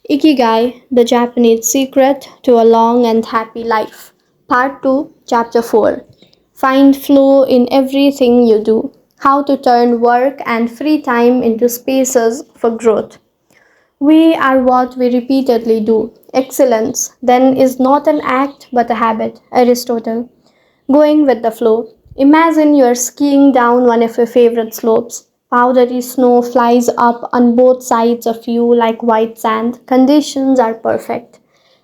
Ikigai, the Japanese secret to a long and happy life. Part 2, Chapter 4. Find flow in everything you do. How to turn work and free time into spaces for growth. We are what we repeatedly do. Excellence, then, is not an act but a habit. Aristotle. Going with the flow. Imagine you're skiing down one of your favorite slopes. Powdery snow flies up on both sides of you like white sand. Conditions are perfect.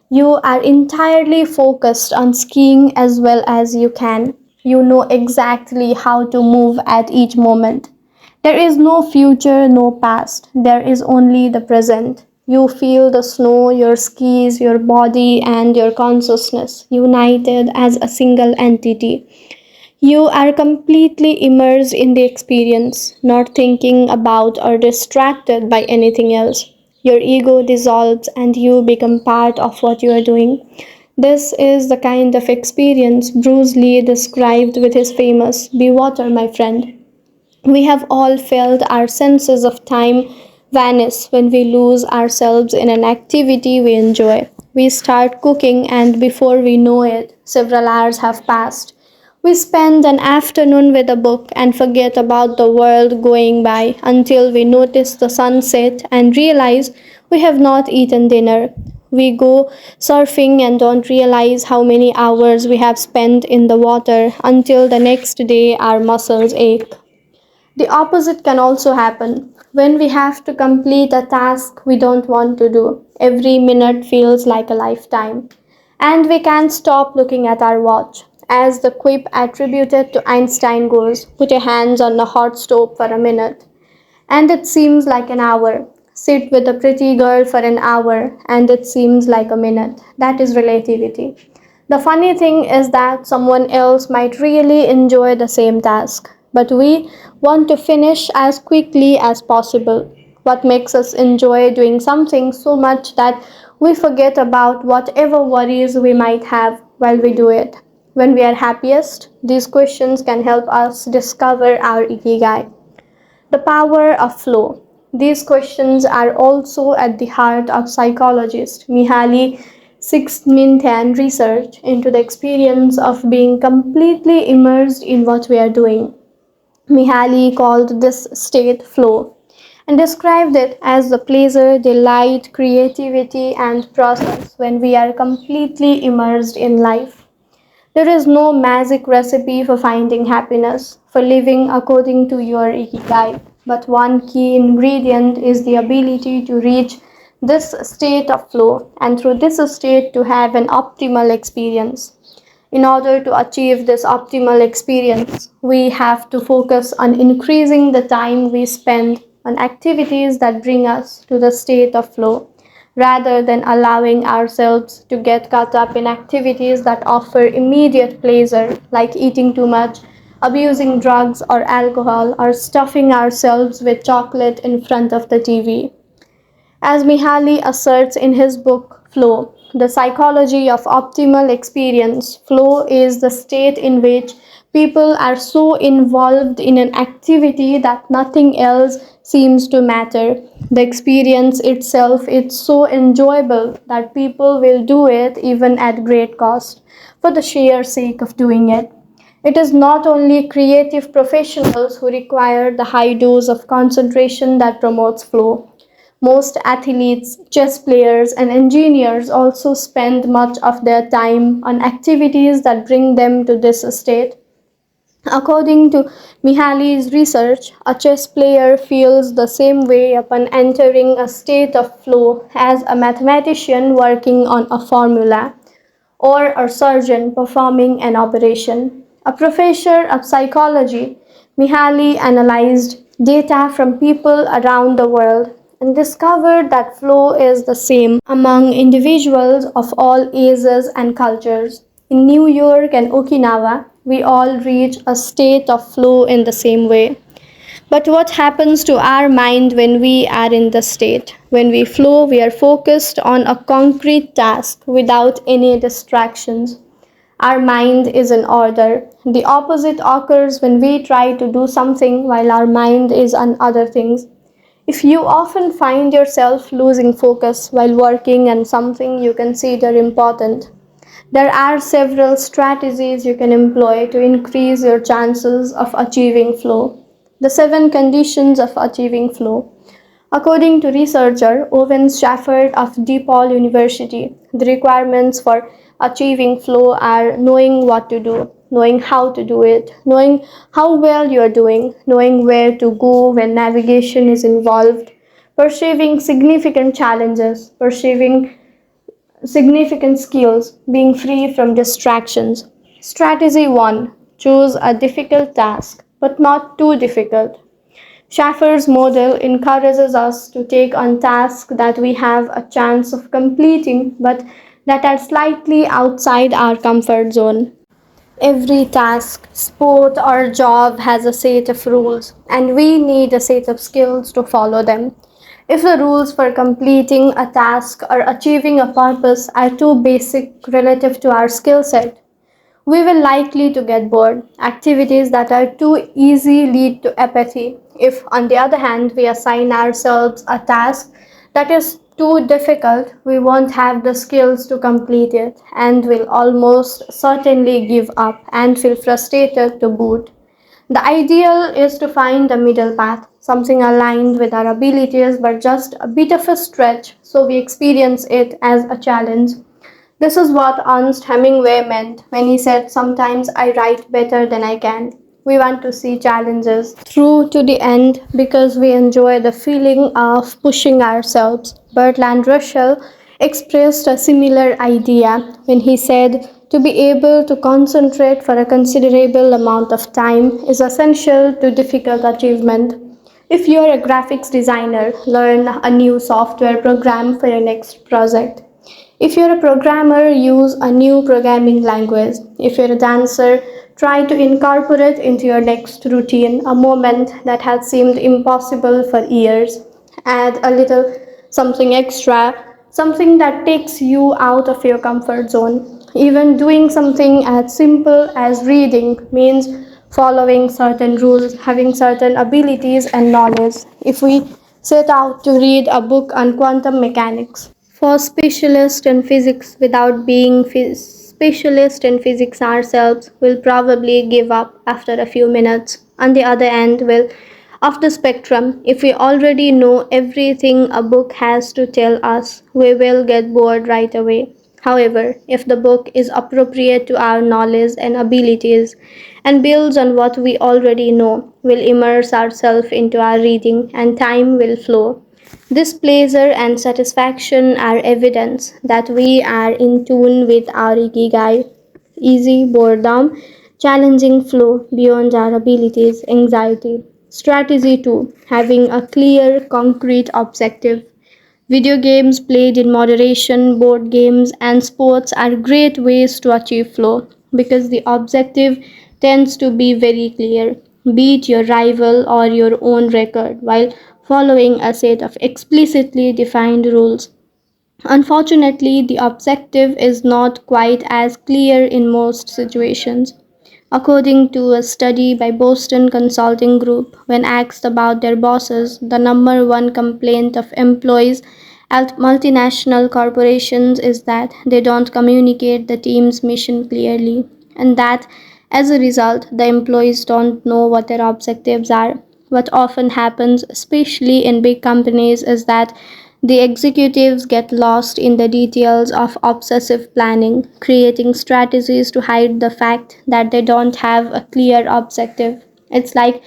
You are entirely focused on skiing as well as you can. You know exactly how to move at each moment. There is no future, no past. There is only the present. You feel the snow, your skis, your body, and your consciousness united as a single entity. You are completely immersed in the experience, not thinking about or distracted by anything else. Your ego dissolves and you become part of what you are doing. This is the kind of experience Bruce Lee described with his famous "Be water, my friend." We have all felt our senses of time vanish when we lose ourselves in an activity we enjoy. We start cooking, and before we know it, several hours have passed. We spend an afternoon with a book and forget about the world going by until we notice the sunset and realize we have not eaten dinner. We go surfing and don't realize how many hours we have spent in the water until the next day our muscles ache. The opposite can also happen. When we have to complete a task we don't want to do, every minute feels like a lifetime. And we can't stop looking at our watch. As the quip attributed to Einstein goes, put your hands on the hot stove for a minute, and it seems like an hour. Sit with a pretty girl for an hour, and it seems like a minute. That is relativity. The funny thing is that someone else might really enjoy the same task, but we want to finish as quickly as possible. What makes us enjoy doing something so much that we forget about whatever worries we might have while we do it? When we are happiest, these questions can help us discover our ikigai. The power of flow. These questions are also at the heart of psychologist Mihaly Csikszentmihalyi research into the experience of being completely immersed in what we are doing. Mihaly called this state flow and described it as the pleasure, delight, creativity, and process when we are completely immersed in life. There is no magic recipe for finding happiness, for living according to your ikigai, but one key ingredient is the ability to reach this state of flow and through this state to have an optimal experience. In order to achieve this optimal experience, we have to focus on increasing the time we spend on activities that bring us to the state of flow, rather than allowing ourselves to get caught up in activities that offer immediate pleasure, like eating too much, abusing drugs or alcohol, or stuffing ourselves with chocolate in front of the TV. As Mihaly asserts in his book Flow, the psychology of optimal experience, flow is the state in which people are so involved in an activity that nothing else seems to matter. The experience itself is so enjoyable that people will do it even at great cost for the sheer sake of doing it. It is not only creative professionals who require the high dose of concentration that promotes flow. Most athletes, chess players, and engineers also spend much of their time on activities that bring them to this state. According to Mihaly's research, a chess player feels the same way upon entering a state of flow as a mathematician working on a formula or a surgeon performing an operation. A professor of psychology, Mihaly analyzed data from people around the world and discovered that flow is the same among individuals of all ages and cultures. In New York and Okinawa, we all reach a state of flow in the same way. But what happens to our mind when we are in the state? When we flow, we are focused on a concrete task without any distractions. Our mind is in order. The opposite occurs when we try to do something while our mind is on other things. If you often find yourself losing focus while working on something you consider important, there are several strategies you can employ to increase your chances of achieving flow. The 7 conditions of achieving flow. According to researcher Owen Shafford of DePaul University, the requirements for achieving flow are knowing what to do, knowing how to do it, knowing how well you are doing, knowing where to go when navigation is involved, perceiving significant challenges, perceiving significant skills, being free from distractions. Strategy 1. Choose a difficult task, but not too difficult. Schaffer's model encourages us to take on tasks that we have a chance of completing but that are slightly outside our comfort zone. Every task, sport, or job has a set of rules, and we need a set of skills to follow them. If the rules for completing a task or achieving a purpose are too basic relative to our skill set, we will likely to get bored. Activities that are too easy lead to apathy. If, on the other hand, we assign ourselves a task that is too difficult, we won't have the skills to complete it and will almost certainly give up and feel frustrated to boot. The ideal is to find a middle path, something aligned with our abilities but just a bit of a stretch so we experience it as a challenge. This is what Ernst Hemingway meant when he said, "Sometimes I write better than I can." We want to see challenges through to the end because we enjoy the feeling of pushing ourselves. Bertrand Russell expressed a similar idea when he said, "To be able to concentrate for a considerable amount of time is essential to difficult achievement." If you're a graphics designer, learn a new software program for your next project. If you're a programmer, use a new programming language. If you're a dancer, try to incorporate into your next routine a moment that has seemed impossible for years. Add a little something extra, something that takes you out of your comfort zone. Even doing something as simple as reading means following certain rules, having certain abilities and knowledge. If we set out to read a book on quantum mechanics, for specialists in physics without being specialists in physics ourselves will probably give up after a few minutes. On the other end, will of the spectrum, if we already know everything a book has to tell us, we will get bored right away. However, if the book is appropriate to our knowledge and abilities and builds on what we already know, we'll immerse ourselves into our reading and time will flow. This pleasure and satisfaction are evidence that we are in tune with our Ikigai, easy boredom, challenging flow beyond our abilities, anxiety. Strategy 2. Having a clear, concrete objective. Video games played in moderation, board games, and sports are great ways to achieve flow because the objective tends to be very clear. Beat your rival or your own record while following a set of explicitly defined rules. Unfortunately, the objective is not quite as clear in most situations. According to a study by Boston Consulting Group, when asked about their bosses, the number one complaint of employees at multinational corporations is that they don't communicate the team's mission clearly, and that as a result, the employees don't know what their objectives are. What often happens, especially in big companies, is that the executives get lost in the details of obsessive planning, creating strategies to hide the fact that they don't have a clear objective. It's like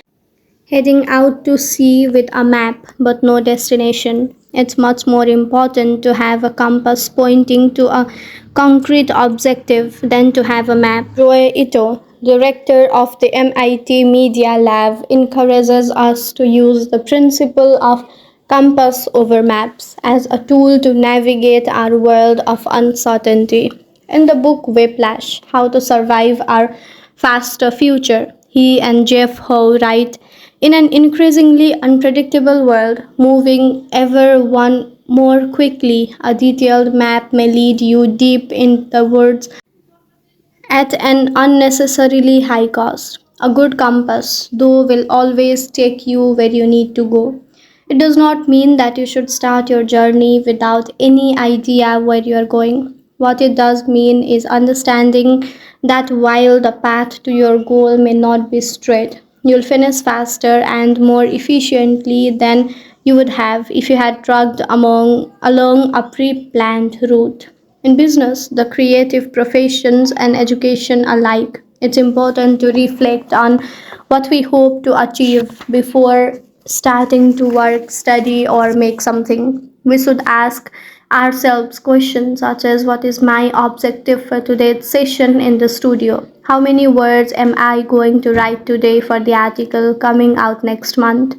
heading out to sea with a map but no destination. It's much more important to have a compass pointing to a concrete objective than to have a map. Roy Ito, director of the MIT Media Lab, encourages us to use the principle of compass over maps as a tool to navigate our world of uncertainty. In the book Whiplash, How to Survive Our Faster Future, he and Jeff Howe write, in an increasingly unpredictable world, moving ever one more quickly, a detailed map may lead you deep in the woods at an unnecessarily high cost. A good compass, though, will always take you where you need to go. It does not mean that you should start your journey without any idea where you are going. What it does mean is understanding that while the path to your goal may not be straight, you'll finish faster and more efficiently than you would have if you had trucked along a pre planned route. In business, the creative professions, and education alike, it's important to reflect on what we hope to achieve before starting to work, study, or make something. We should ask ourselves questions such as: what is my objective for today's session in the studio? How many words am I going to write today for the article coming out next month?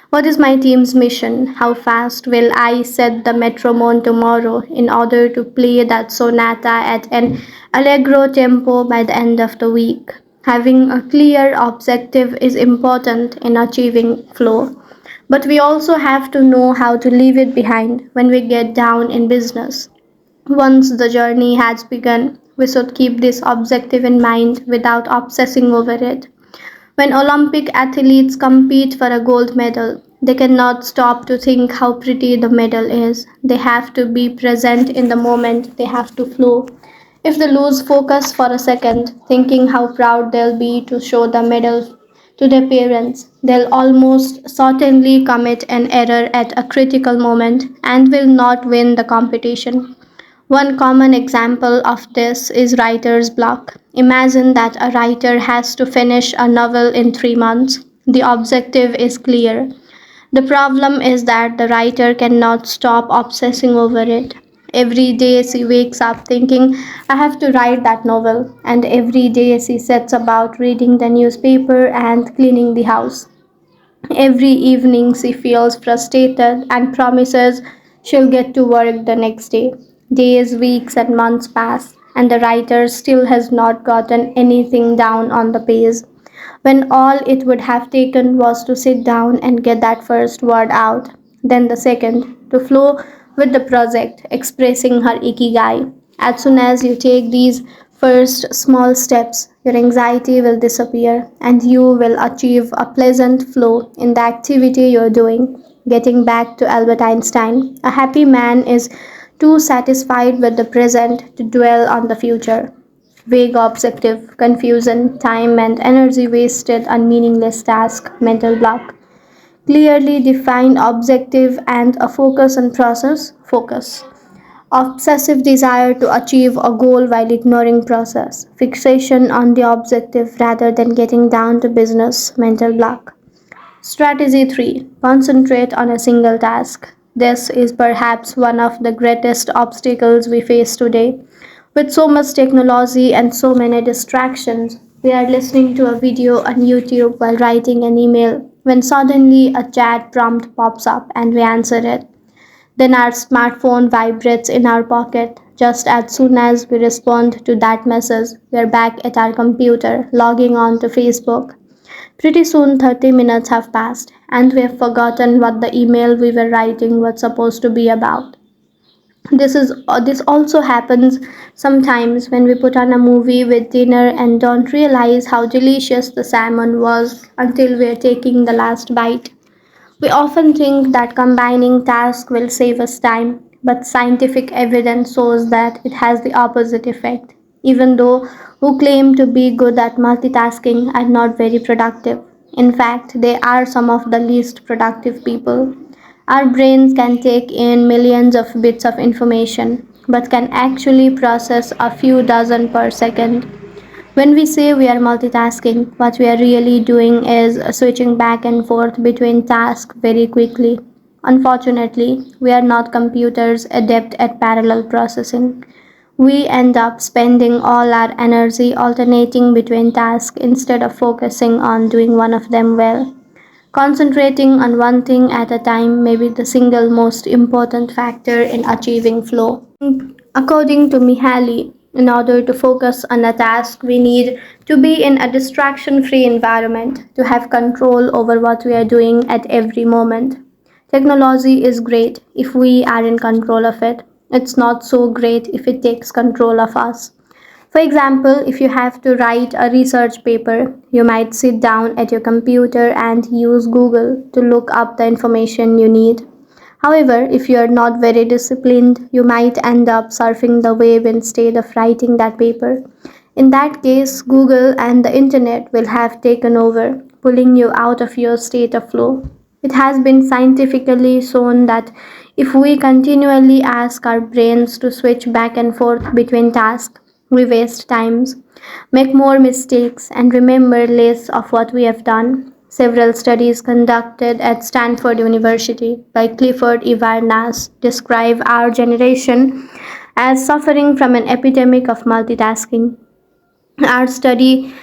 What is my team's mission? How fast will I set the metronome tomorrow in order to play that sonata at an allegro tempo by the end of the week? Having a clear objective is important in achieving flow, but we also have to know how to leave it behind when we get down in business. Once the journey has begun, we should keep this objective in mind without obsessing over it. When Olympic athletes compete for a gold medal, they cannot stop to think how pretty the medal is. They have to be present in the moment, they have to flow. If they lose focus for a second, thinking how proud they'll be to show the medal to their parents, they'll almost certainly commit an error at a critical moment and will not win the competition. One common example of this is writer's block. Imagine that a writer has to finish a novel in 3 months. The objective is clear. The problem is that the writer cannot stop obsessing over it. Every day she wakes up thinking, I have to write that novel, and every day she sets about reading the newspaper and cleaning the house. Every evening she feels frustrated and promises she'll get to work the next day. Days, weeks, and months pass, and the writer still has not gotten anything down on the page, when all it would have taken was to sit down and get that first word out, then the second, to flow with the project, expressing her ikigai. As soon as you take these first small steps, your anxiety will disappear and you will achieve a pleasant flow in the activity you're doing. Getting back to Albert Einstein, a happy man is too satisfied with the present to dwell on the future. Vague objective, confusion, time and energy wasted on meaningless task, mental block. Clearly defined objective and a focus on process, focus. Obsessive desire to achieve a goal while ignoring process. Fixation on the objective rather than getting down to business, mental block. Strategy 3. Concentrate on a single task. This is perhaps one of the greatest obstacles we face today. With so much technology and so many distractions, we are listening to a video on YouTube while writing an email when suddenly a chat prompt pops up and we answer it. Then our smartphone vibrates in our pocket. Just as soon as we respond to that message, we are back at our computer, logging on to Facebook. Pretty soon 30 minutes have passed, and we have forgotten what the email we were writing was supposed to be about. This also happens sometimes when we put on a movie with dinner and don't realize how delicious the salmon was until we're taking the last bite. We often think that combining tasks will save us time, but scientific evidence shows that it has the opposite effect. Even though who claim to be good at multitasking are not very productive. In fact, they are some of the least productive people. Our brains can take in millions of bits of information, but can actually process a few dozen per second. When we say we are multitasking, what we are really doing is switching back and forth between tasks very quickly. Unfortunately, we are not computers adept at parallel processing. We end up spending all our energy alternating between tasks instead of focusing on doing one of them well. Concentrating on one thing at a time may be the single most important factor in achieving flow. According to Mihaly, in order to focus on a task, we need to be in a distraction free environment, to have control over what we are doing at every moment. Technology is great if we are in control of it. It's not so great if it takes control of us. For example, if you have to write a research paper, you might sit down at your computer and use Google to look up the information you need. However, if you are not very disciplined, you might end up surfing the web instead of writing that paper. In that case, Google and the internet will have taken over, pulling you out of your state of flow. It has been scientifically shown that if we continually ask our brains to switch back and forth between tasks, we waste times, make more mistakes, and remember less of what we have done. Several studies conducted at Stanford University by Clifford Ivarnas describe our generation as suffering from an epidemic of multitasking. Our study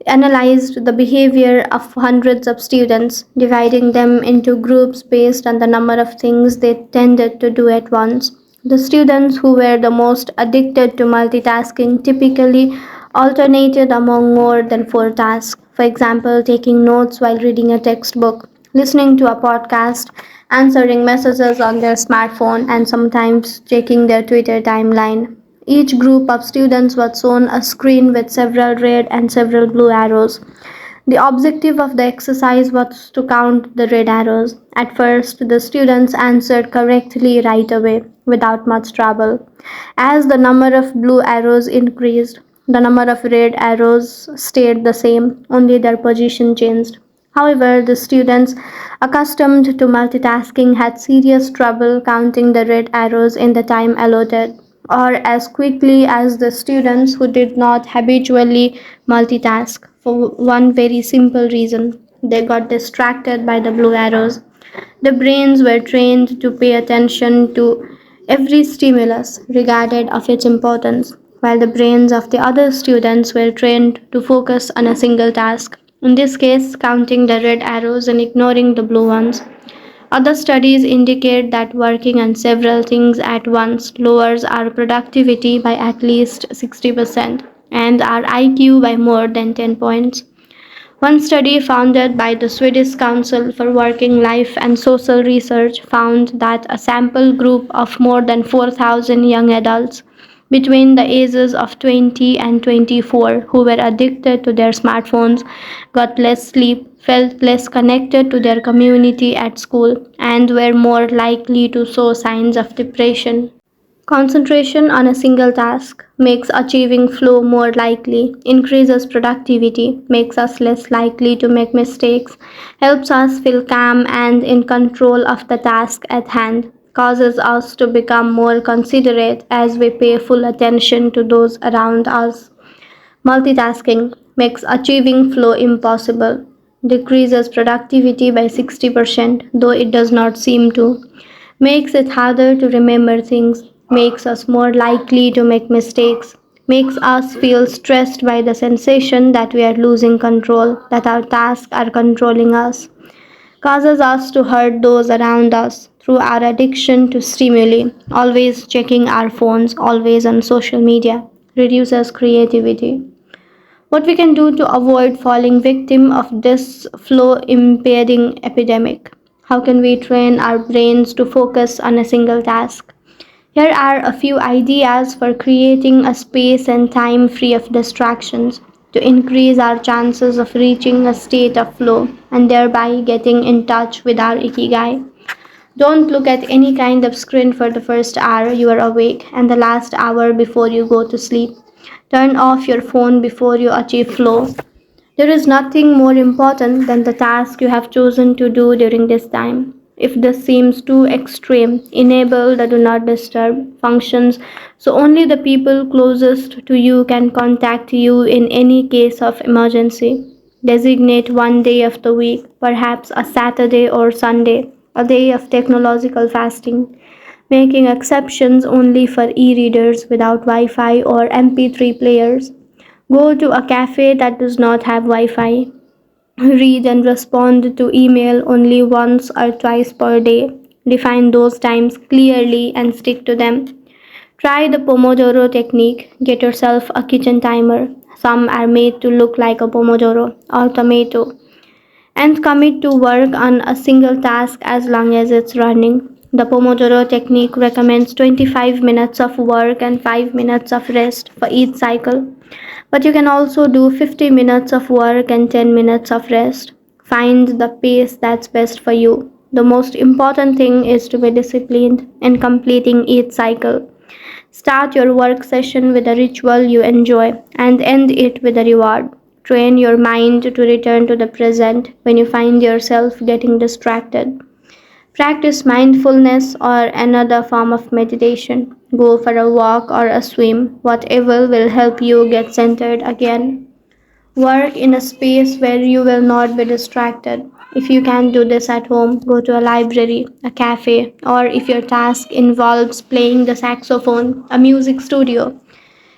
analyzed the behavior of hundreds of students, dividing them into groups based on the number of things they tended to do at once. The students who were the most addicted to multitasking typically alternated among more than four tasks. For example, taking notes while reading a textbook, listening to a podcast, answering messages on their smartphone, and sometimes checking their Twitter timeline. Each group of students was shown a screen with several red and several blue arrows. The objective of the exercise was to count the red arrows. At first, the students answered correctly right away, without much trouble. As the number of blue arrows increased, the number of red arrows stayed the same, only their position changed. However, the students accustomed to multitasking had serious trouble counting the red arrows in the time allotted, or as quickly as the students who did not habitually multitask, for one very simple reason: they got distracted by the blue arrows. The brains were trained to pay attention to every stimulus, regardless of its importance, while the brains of the other students were trained to focus on a single task, in this case, counting the red arrows and ignoring the blue ones. Other studies indicate that working on several things at once lowers our productivity by at least 60% and our IQ by more than 10 points. One study founded by the Swedish Council for Working Life and Social Research found that a sample group of more than 4,000 young adults between the ages of 20 and 24 who were addicted to their smartphones got less sleep, felt less connected to their community at school, and were more likely to show signs of depression. Concentration on a single task makes achieving flow more likely, increases productivity, makes us less likely to make mistakes, helps us feel calm and in control of the task at hand, causes us to become more considerate as we pay full attention to those around us. Multitasking makes achieving flow impossible, decreases productivity by 60%, though it does not seem to, makes it harder to remember things, makes us more likely to make mistakes, makes us feel stressed by the sensation that we are losing control, that our tasks are controlling us, causes us to hurt those around us through our addiction to stimuli, always checking our phones, always on social media, reduces creativity. What we can do to avoid falling victim of this flow impeding epidemic? How can we train our brains to focus on a single task? Here are a few ideas for creating a space and time free of distractions to increase our chances of reaching a state of flow and thereby getting in touch with our Ikigai. Don't look at any kind of screen for the first hour you are awake and the last hour before you go to sleep. Turn off your phone before you achieve flow. There is nothing more important than the task you have chosen to do during this time. If this seems too extreme, enable the do not disturb functions so only the people closest to you can contact you in any case of emergency. Designate one day of the week, perhaps a Saturday or Sunday, a day of technological fasting, making exceptions only for e readers without Wi Fi or MP3 players. Go to a cafe that does not have Wi Fi. Read and respond to email only once or twice per day. Define those times clearly and stick to them. Try the Pomodoro technique. Get yourself a kitchen timer. Some are made to look like a Pomodoro or tomato. And commit to work on a single task as long as it's running. The Pomodoro technique recommends 25 minutes of work and 5 minutes of rest for each cycle. But you can also do 50 minutes of work and 10 minutes of rest. Find the pace that's best for you. The most important thing is to be disciplined in completing each cycle. Start your work session with a ritual you enjoy and end it with a reward. Train your mind to return to the present when you find yourself getting distracted. Practice mindfulness or another form of meditation. Go for a walk or a swim, whatever will help you get centered again. Work in a space where you will not be distracted. If you can do this at home, go to a library, a cafe, or if your task involves playing the saxophone, a music studio.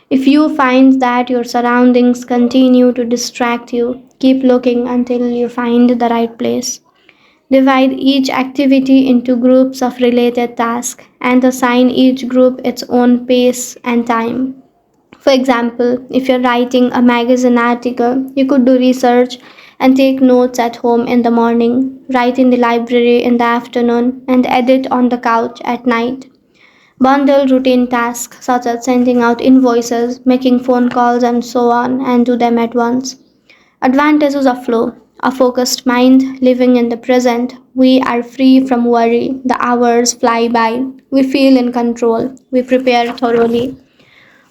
If you find that your surroundings continue to distract you, keep looking until you find the right place. Divide each activity into groups of related tasks and assign each group its own pace and time. For example, if you're writing a magazine article, you could do research and take notes at home in the morning, write in the library in the afternoon, and edit on the couch at night. Bundle routine tasks such as sending out invoices, making phone calls, and so on, and do them at once. Advantages of flow. A focused mind, living in the present. We are free from worry. The hours fly by. We feel in control. We prepare thoroughly.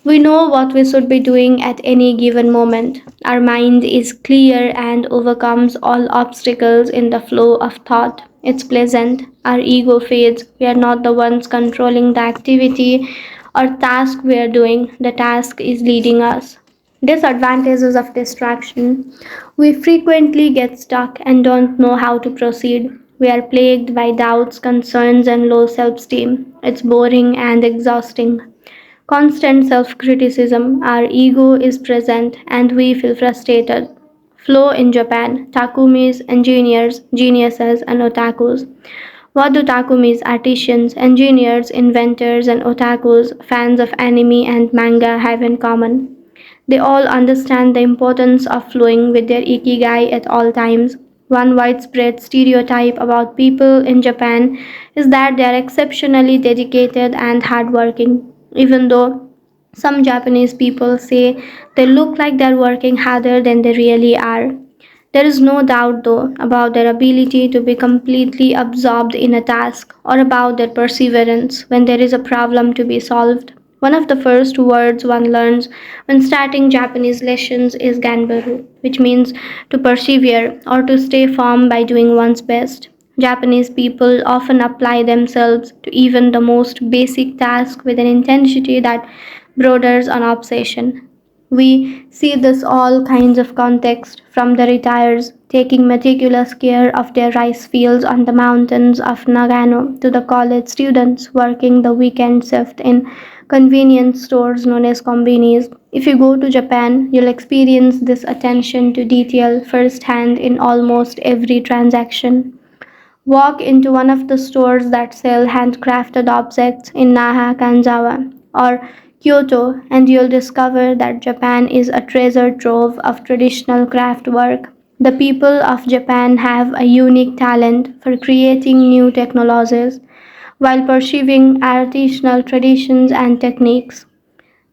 We know what we should be doing at any given moment. Our mind is clear and overcomes all obstacles in the flow of thought. It's pleasant. Our ego fades. We are not the ones controlling the activity or task we are doing. The task is leading us. Disadvantages of distraction. We frequently get stuck and don't know how to proceed. We are plagued by doubts, concerns, and low self esteem. It's boring and exhausting. Constant self criticism, our ego is present and we feel frustrated. Flow in Japan, takumis, engineers, geniuses, and otakus. What do takumis, artisans, engineers, inventors, and otakus, fans of anime and manga, have in common? They all understand the importance of flowing with their ikigai at all times. One widespread stereotype about people in Japan is that they are exceptionally dedicated and hardworking, even though some Japanese people say they look like they're working harder than they really are. There is no doubt, though, about their ability to be completely absorbed in a task or about their perseverance when there is a problem to be solved. One of the first words one learns when starting Japanese lessons is ganbaru, which means to persevere or to stay firm by doing one's best. Japanese people often apply themselves to even the most basic task with an intensity that borders on obsession. We see this all kinds of context from the retirees taking meticulous care of their rice fields on the mountains of Nagano to the college students working the weekend shift in convenience stores known as kombinis. If you go to Japan, you'll experience this attention to detail firsthand in almost every transaction. Walk into one of the stores that sell handcrafted objects in Naha, Kanzawa, or Kyoto, and you'll discover that Japan is a treasure trove of traditional craft work. The people of Japan have a unique talent for creating new technologies while pursuing artisanal traditions and techniques.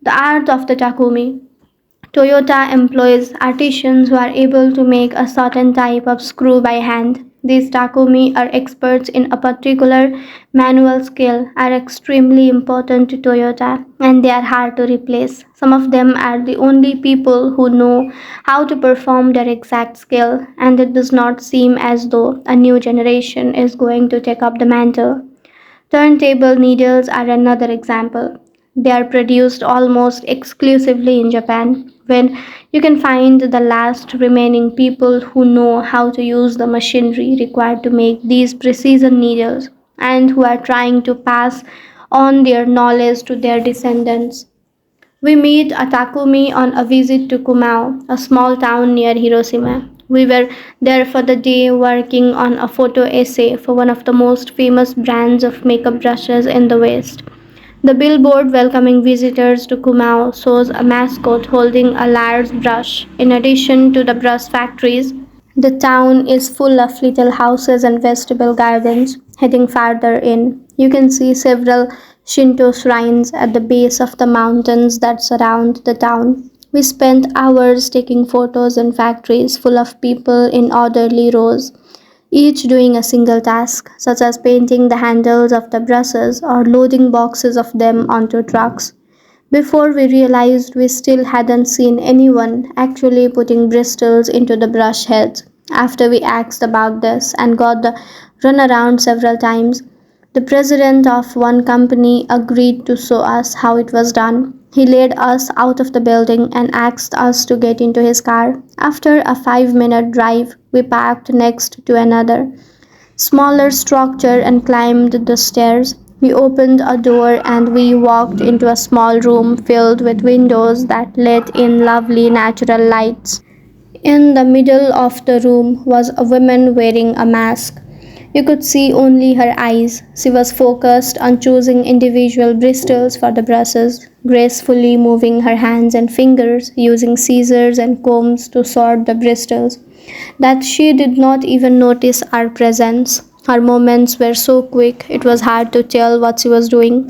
The art of the takumi. Toyota employs artisans who are able to make a certain type of screw by hand. These takumi are experts in a particular manual skill, are extremely important to Toyota, and they are hard to replace. Some of them are the only people who know how to perform their exact skill, and it does not seem as though a new generation is going to take up the mantle. Turntable needles are another example. They are produced almost exclusively in Japan, when you can find the last remaining people who know how to use the machinery required to make these precision needles and who are trying to pass on their knowledge to their descendants. We meet a Takumi on a visit to Kumao, a small town near Hiroshima. We were there for the day working on a photo essay for one of the most famous brands of makeup brushes in the West. The billboard welcoming visitors to Kumao shows a mascot holding a large brush. In addition to the brush factories, the town is full of little houses and vegetable gardens. Heading farther in, you can see several Shinto shrines at the base of the mountains that surround the town. We spent hours taking photos in factories full of people in orderly rows, each doing a single task, such as painting the handles of the brushes or loading boxes of them onto trucks. Before we realized, we still hadn't seen anyone actually putting bristles into the brush heads. After we asked about this and got the runaround several times, the president of one company agreed to show us how it was done. He led us out of the building and asked us to get into his car. After a 5-minute drive, we parked next to another smaller structure and climbed the stairs. We opened a door and we walked into a small room filled with windows that let in lovely natural lights. In the middle of the room was a woman wearing a mask. You could see only her eyes. She was focused on choosing individual bristles for the brushes, gracefully moving her hands and fingers, using scissors and combs to sort the bristles, that she did not even notice our presence. Her movements were so quick it was hard to tell what she was doing.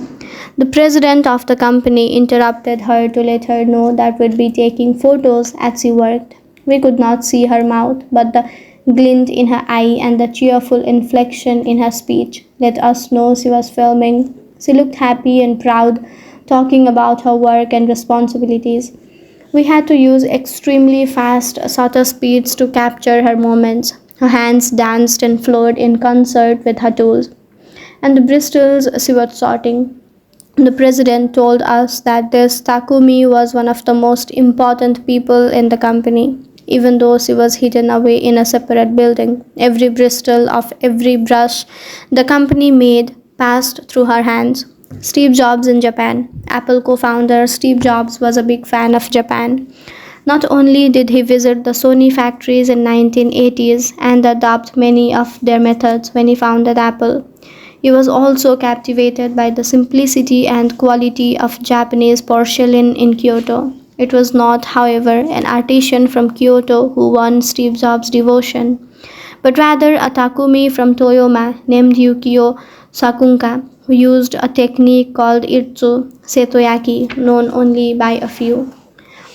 The president of the company interrupted her to let her know that we'd be taking photos as she worked. We could not see her mouth, but the glint in her eye and the cheerful inflection in her speech let us know she was filming. She looked happy and proud, talking about her work and responsibilities. We had to use extremely fast shutter speeds to capture her moments. Her hands danced and flowed in concert with her tools, and the bristles she was sorting. The president told us that this Takumi was one of the most important people in the company. Even though she was hidden away in a separate building, every bristle of every brush the company made passed through her hands. Steve Jobs in Japan. Apple co founder Steve Jobs was a big fan of Japan. Not only did he visit the Sony factories in 1980s and adopt many of their methods when he founded Apple, he was also captivated by the simplicity and quality of Japanese porcelain in Kyoto. It was not, however, an artisan from Kyoto who won Steve Jobs' devotion, but rather a Takumi from Toyama named Yukio Sakunka, who used a technique called Itsu Setoyaki, known only by a few.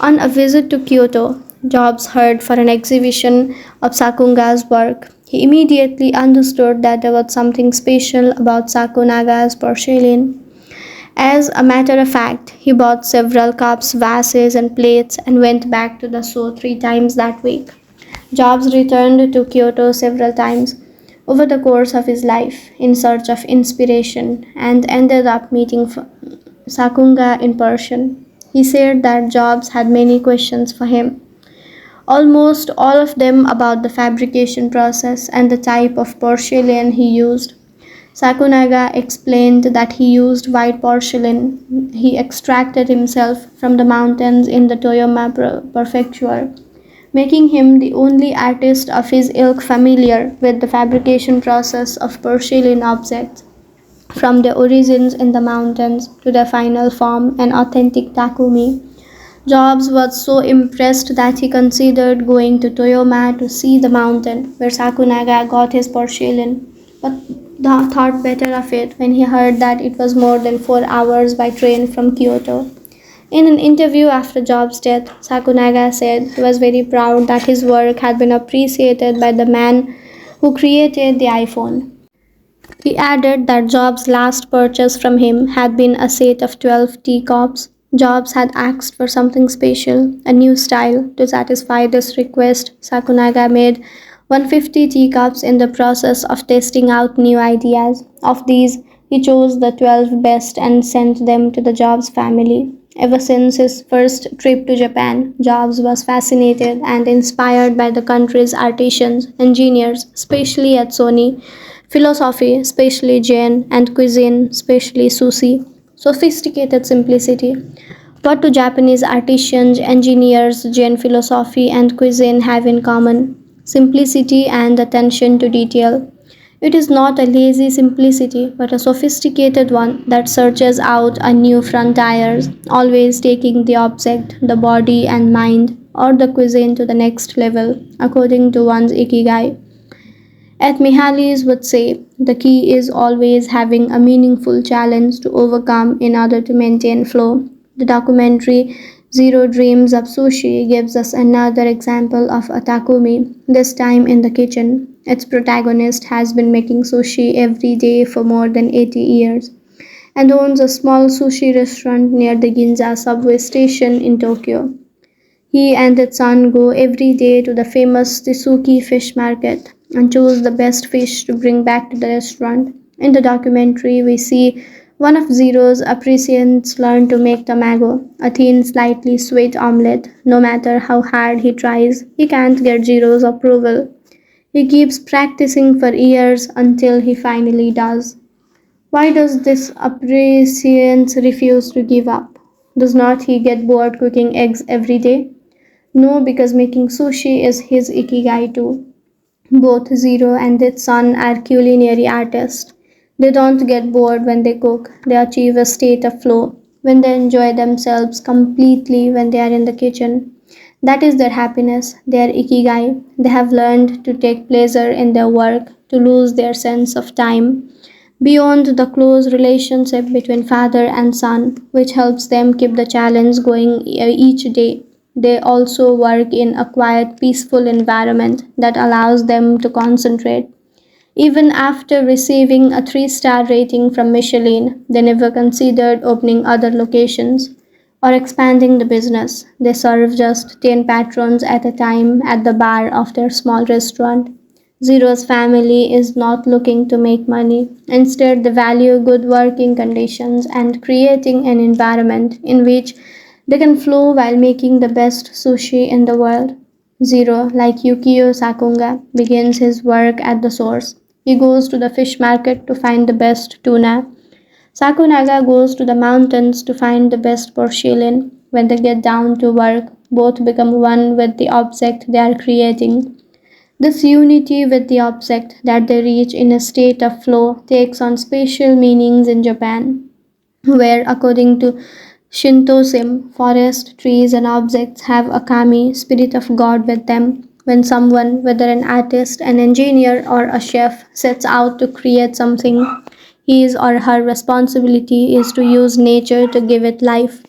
On a visit to Kyoto, Jobs heard for an exhibition of Sakunga's work. He immediately understood that there was something special about Sakunaga's porcelain. As a matter of fact, he bought several cups, vases, and plates and went back to the show 3 times that week. Jobs returned to Kyoto several times over the course of his life in search of inspiration and ended up meeting Sakunga in person. He said that Jobs had many questions for him, almost all of them about the fabrication process and the type of porcelain he used. Sakunaga explained that he used white porcelain he extracted himself from the mountains in the Toyama prefecture, making him the only artist of his ilk familiar with the fabrication process of porcelain objects, from their origins in the mountains to their final form, an authentic Takumi. Jobs was so impressed that he considered going to Toyama to see the mountain where Sakunaga got his porcelain, but thought better of it when he heard that it was more than 4 hours by train from Kyoto. In an interview after Jobs' death, Sakunaga said he was very proud that his work had been appreciated by the man who created the iPhone. He added that Jobs' last purchase from him had been a set of 12 teacups. Jobs had asked for something special, a new style. To satisfy this request, Sakunaga made 150 teacups in the process of testing out new ideas. Of these, he chose the 12 best and sent them to the Jobs family. Ever since his first trip to Japan, Jobs was fascinated and inspired by the country's artisans, engineers, especially at Sony, philosophy, especially Jain, and cuisine, especially sushi. Sophisticated simplicity. What do Japanese artisans, engineers, Jain philosophy, and cuisine have in common? Simplicity and attention to detail. It is not a lazy simplicity, but a sophisticated one that searches out a new frontiers, always taking the object, the body and mind, or the cuisine to the next level, according to one's Ikigai. At Mihaly's would say, the key is always having a meaningful challenge to overcome in order to maintain flow. The documentary Zero Dreams of Sushi gives us another example of a Takumi, this time in the kitchen. Its protagonist has been making sushi every day for more than 80 years and owns a small sushi restaurant near the Ginza subway station in Tokyo. He and his son go every day to the famous Tsuki fish market and choose the best fish to bring back to the restaurant. In the documentary, we see one of Zero's appreciants learn to make tamago, a thin, slightly sweet omelette. No matter how hard he tries, he can't get Zero's approval. He keeps practicing for years until he finally does. Why does this appreciant refuse to give up? Does not he get bored cooking eggs every day? No, because making sushi is his ikigai too. Both Zero and its son are culinary artists. They don't get bored when they cook, they achieve a state of flow, when they enjoy themselves completely when they are in the kitchen. That is their happiness, their ikigai. They have learned to take pleasure in their work, to lose their sense of time beyond the close relationship between father and son, which helps them keep the challenge going each day. They also work in a quiet, peaceful environment that allows them to concentrate. Even after receiving a 3-star rating from Michelin, they never considered opening other locations or expanding the business. They serve just 10 patrons at a time at the bar of their small restaurant. Zero's family is not looking to make money. Instead, they value good working conditions and creating an environment in which they can flow while making the best sushi in the world. Zero, like Yukio Sakunga, begins his work at the source. He goes to the fish market to find the best tuna. Sakunaga goes to the mountains to find the best porcelain. When they get down to work, both become one with the object they are creating. This unity with the object that they reach in a state of flow takes on special meanings in Japan, where, according to Shintoism, forest, trees, and objects have a kami, spirit of God, with them. When someone, whether an artist, an engineer, or a chef, sets out to create something, his or her responsibility is to use nature to give it life,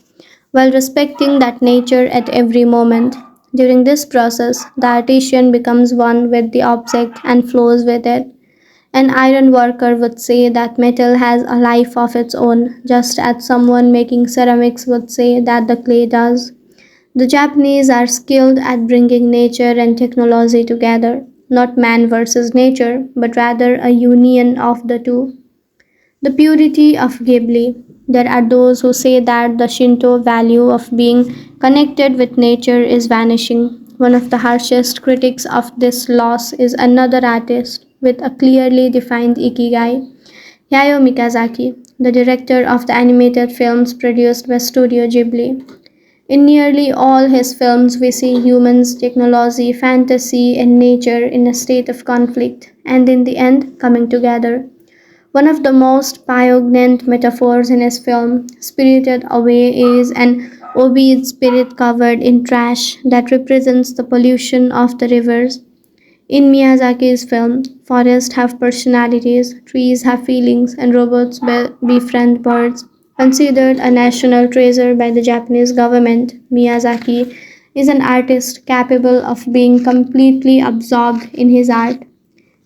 while respecting that nature at every moment. During this process, the artisan becomes one with the object and flows with it. An iron worker would say that metal has a life of its own, just as someone making ceramics would say that the clay does. The Japanese are skilled at bringing nature and technology together, not man versus nature, but rather a union of the two. The purity of Ghibli. There are those who say that the Shinto value of being connected with nature is vanishing. One of the harshest critics of this loss is another artist with a clearly defined ikigai, Hayao Miyazaki, the director of the animated films produced by Studio Ghibli. In nearly all his films, we see humans, technology, fantasy, and nature in a state of conflict, and in the end, coming together. One of the most poignant metaphors in his film, Spirited Away, is an obese spirit covered in trash that represents the pollution of the rivers. In Miyazaki's film, forests have personalities, trees have feelings, and robots befriend birds. Considered a national treasure by the Japanese government, Miyazaki is an artist capable of being completely absorbed in his art.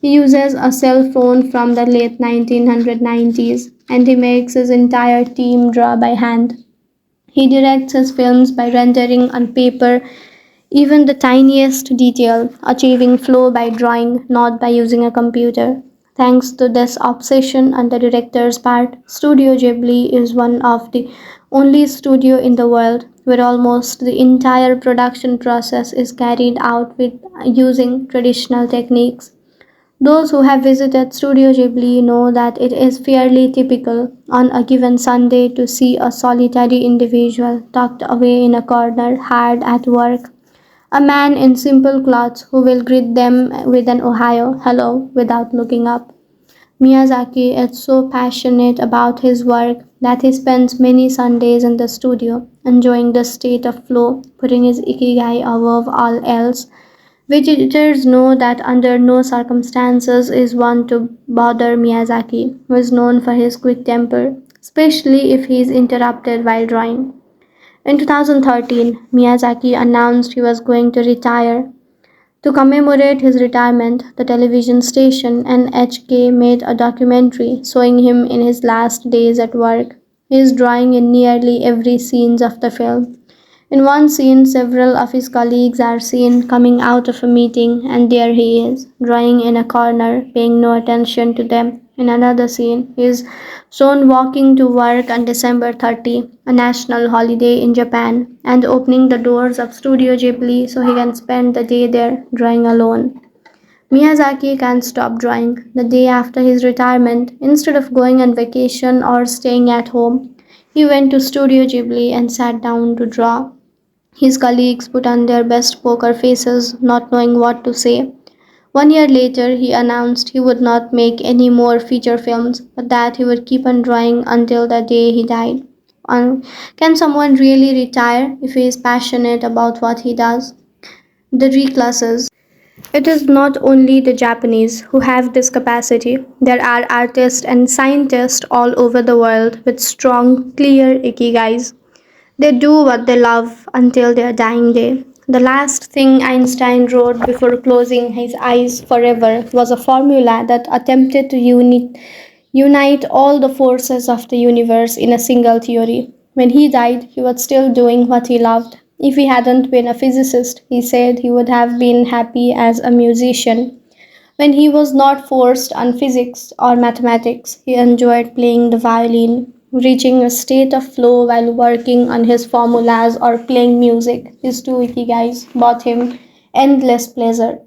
He uses a cell phone from the late 1990s and he makes his entire team draw by hand. He directs his films by rendering on paper even the tiniest detail, achieving flow by drawing, not by using a computer. Thanks to this obsession on the director's part, Studio Ghibli is one of the only studio in the world where almost the entire production process is carried out with using traditional techniques. Those who have visited Studio Ghibli know that it is fairly typical on a given Sunday to see a solitary individual tucked away in a corner hard at work. A man in simple clothes who will greet them with an Ohio hello without looking up. Miyazaki is so passionate about his work that he spends many Sundays in the studio, enjoying the state of flow, putting his ikigai above all else. Visitors know that under no circumstances is one to bother Miyazaki, who is known for his quick temper, especially if he is interrupted while drawing. In 2013, Miyazaki announced he was going to retire. To commemorate his retirement, the television station NHK made a documentary showing him in his last days at work. He is drawing in nearly every scene of the film. In one scene, several of his colleagues are seen coming out of a meeting, and there he is, drawing in a corner, paying no attention to them. In another scene, he is shown walking to work on December 30, a national holiday in Japan, and opening the doors of Studio Ghibli so he can spend the day there drawing alone. Miyazaki can't stop drawing. The day after his retirement, instead of going on vacation or staying at home, he went to Studio Ghibli and sat down to draw. His colleagues put on their best poker faces, not knowing what to say. 1 year later, he announced he would not make any more feature films, but that he would keep on drawing until the day he died. Can someone really retire if he is passionate about what he does? The reclasses. It is not only the Japanese who have this capacity. There are artists and scientists all over the world with strong, clear ikigais. They do what they love until their dying day. The last thing Einstein wrote before closing his eyes forever was a formula that attempted to unite all the forces of the universe in a single theory. When he died, he was still doing what he loved. If he hadn't been a physicist, he said he would have been happy as a musician. When he was not forced on physics or mathematics, he enjoyed playing the violin, reaching a state of flow while working on his formulas or playing music. His two ikigais brought him endless pleasure.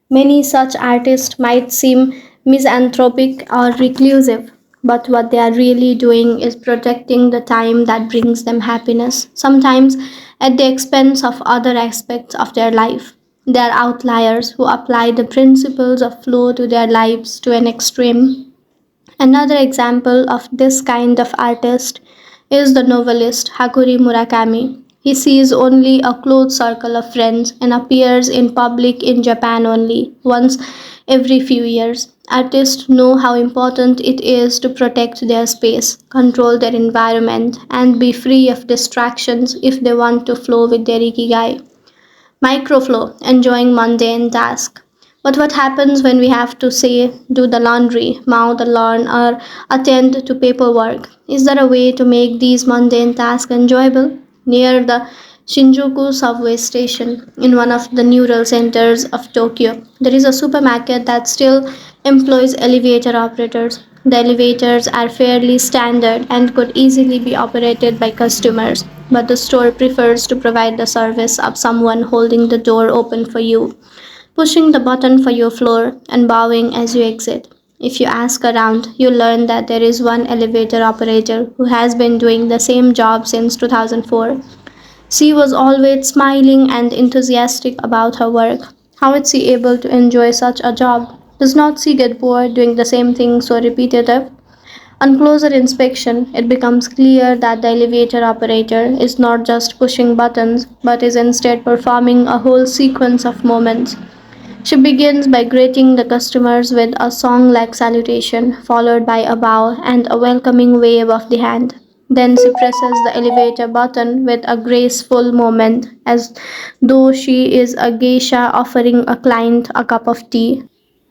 Many such artists might seem misanthropic or reclusive, but what they are really doing is protecting the time that brings them happiness, sometimes at the expense of other aspects of their life. They are outliers who apply the principles of flow to their lives to an extreme. Another example of this kind of artist is the novelist Hakuri Murakami. He sees only a close circle of friends and appears in public in Japan only once every few years. Artists know how important it is to protect their space, control their environment, and be free of distractions if they want to flow with their ikigai. Microflow, enjoying mundane tasks. But what happens when we have to say, do the laundry, mow the lawn, or attend to paperwork? Is there a way to make these mundane tasks enjoyable? Near the Shinjuku subway station, in one of the neural centers of Tokyo, there is a supermarket that still employs elevator operators. The elevators are fairly standard and could easily be operated by customers, but the store prefers to provide the service of someone holding the door open for you, pushing the button for your floor, and bowing as you exit. If you ask around, you'll learn that there is one elevator operator who has been doing the same job since 2004. She was always smiling and enthusiastic about her work. How is she able to enjoy such a job? Does not she get bored doing the same thing so repetitive? On closer inspection, it becomes clear that the elevator operator is not just pushing buttons, but is instead performing a whole sequence of movements. She begins by greeting the customers with a song like salutation, followed by a bow and a welcoming wave of the hand. Then she presses the elevator button with a graceful movement, as though she is a geisha offering a client a cup of tea.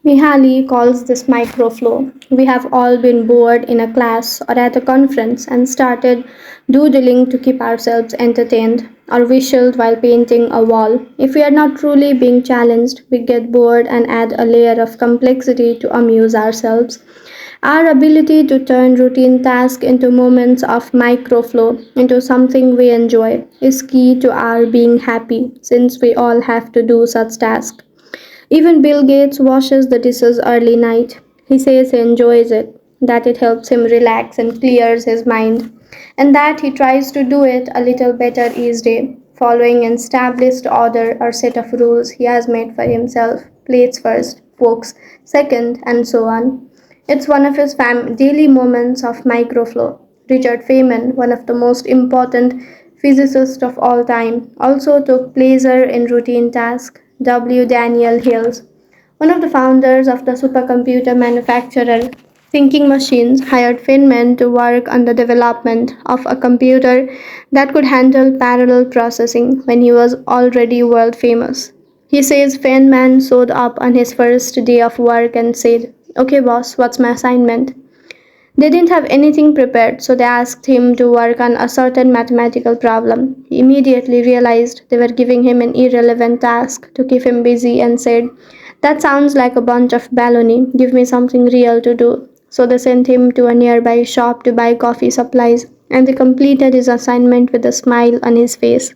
Mihaly calls this microflow. We have all been bored in a class or at a conference and started doodling to keep ourselves entertained, or whistled while painting a wall. If we are not truly being challenged, we get bored and add a layer of complexity to amuse ourselves. Our ability to turn routine tasks into moments of microflow, into something we enjoy, is key to our being happy, since we all have to do such tasks. Even Bill Gates washes the dishes early night. He says he enjoys it, that it helps him relax and clears his mind, and that he tries to do it a little better each day, following an established order or set of rules he has made for himself: plates first, forks second, and so on. It's one of his daily moments of microflow. Richard Feynman, one of the most important physicists of all time, also took pleasure in routine tasks. W. Daniel Hills, one of the founders of the supercomputer manufacturer Thinking Machines, hired Feynman to work on the development of a computer that could handle parallel processing when he was already world famous. He says Feynman showed up on his first day of work and said, "Okay, boss, what's my assignment?" They didn't have anything prepared, so they asked him to work on a certain mathematical problem. He immediately realized they were giving him an irrelevant task to keep him busy and said, "That sounds like a bunch of baloney. Give me something real to do." So they sent him to a nearby shop to buy coffee supplies, and he completed his assignment with a smile on his face.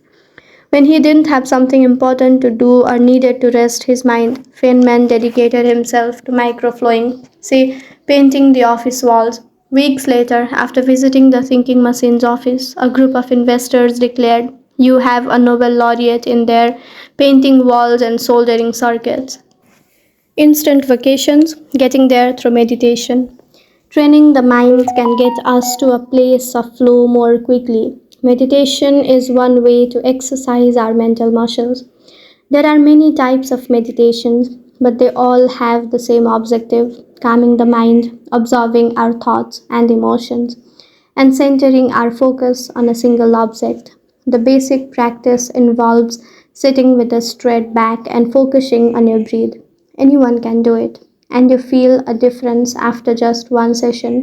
When he didn't have something important to do or needed to rest his mind, Feynman dedicated himself to microflowing, say, painting the office walls. Weeks later, after visiting the Thinking Machines office, a group of investors declared, "You have a Nobel laureate in there, painting walls and soldering circuits." Instant vacations, getting there through meditation. Training the mind can get us to a place of flow more quickly. Meditation is one way to exercise our mental muscles. There are many types of meditations, but they all have the same objective: calming the mind, observing our thoughts and emotions, and centering our focus on a single object. The basic practice involves sitting with a straight back and focusing on your breath. Anyone can do it, and you feel a difference after just one session.